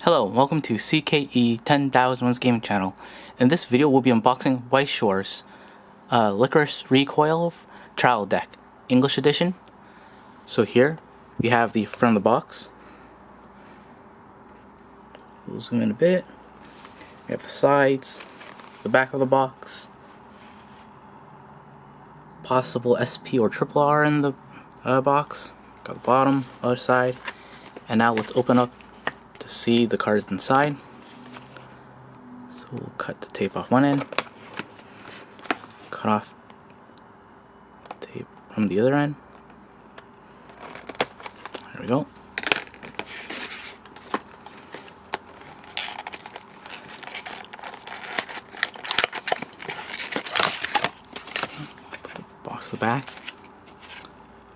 Hello, welcome to CKE 10,001's gaming channel. In this video we'll be unboxing Weiss Schwarz Lycoris Recoil Trial Deck, English edition. So here we have the front of the box. We'll zoom in a bit. We have the sides, the back of the box, possible SP or RRR in the box. Got the bottom, other side, and now let's open up to see the cards inside. So we'll cut the tape off one end, cut off tape from the other end. There we go. Box the back.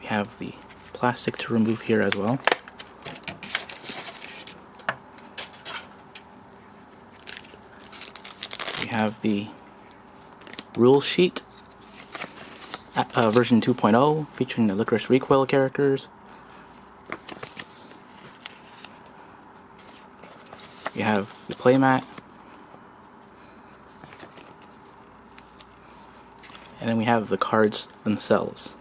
We have the plastic to remove here as well. We have the rule sheet, version 2.0, featuring the Lycoris Recoil characters. We have the playmat, and then we have the cards themselves.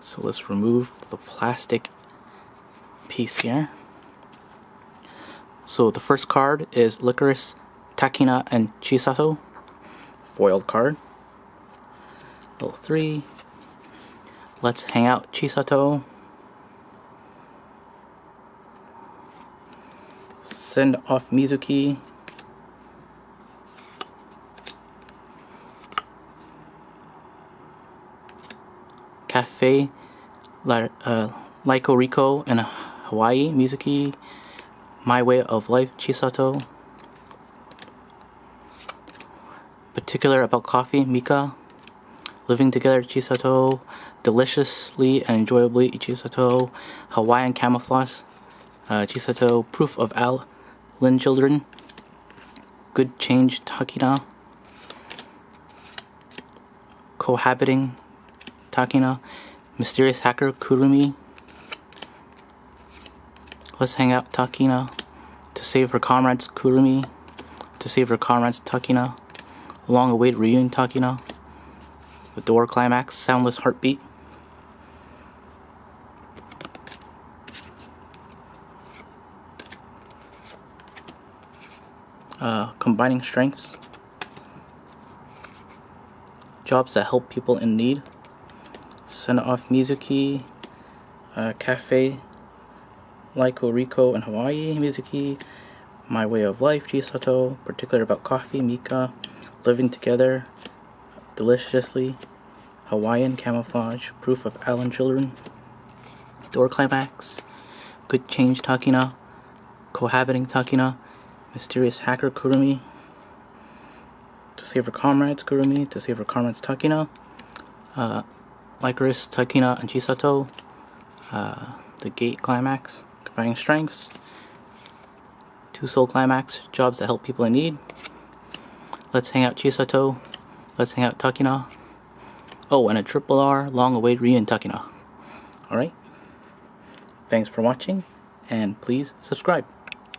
So let's remove the plastic piece here. So the first card is Lycoris, Takina, and Chisato, foiled card. Level 3. Let's hang out Chisato. Send off Mizuki. Cafe, Lycoris Recoil in Hawaii, Mizuki. My Way of Life, Chisato. Particular About Coffee, Mika. Living Together, Chisato. Deliciously and Enjoyably, Chisato. Hawaiian Camouflage, Chisato. Proof of Allen Children. Good Change, Takina. Cohabiting, Takina. Mysterious Hacker, Kurumi. Let's Hang Out, Takina. To Save Her Comrades, Kurumi. To Save Her Comrades, Takina. Long-awaited reunion, Takina. The door climax, Soundless Heartbeat. Combining Strengths. Jobs that Help People in Need. Send Off Mizuki. Cafe, Lycoris Recoil in Hawaii, Mizuki. My Way of Life, Chisato. Particular About Coffee, Mika. Living Together, Deliciously, Hawaiian Camouflage, Proof of Allen Children, Door Climax, Good Change, Takina, Cohabiting, Takina, Mysterious Hacker, Kurumi, To Save Her Comrades, Kurumi, To Save Her Comrades, Takina, Lycoris, Takina, and Chisato, The Gate Climax, Combining Strengths, Two Soul Climax, Jobs that Help People in Need. Let's Hang Out Chisato. Let's Hang Out Takina. Oh, and a RRR, Long-awaited reunion, Takina. Alright. Thanks for watching, and please subscribe.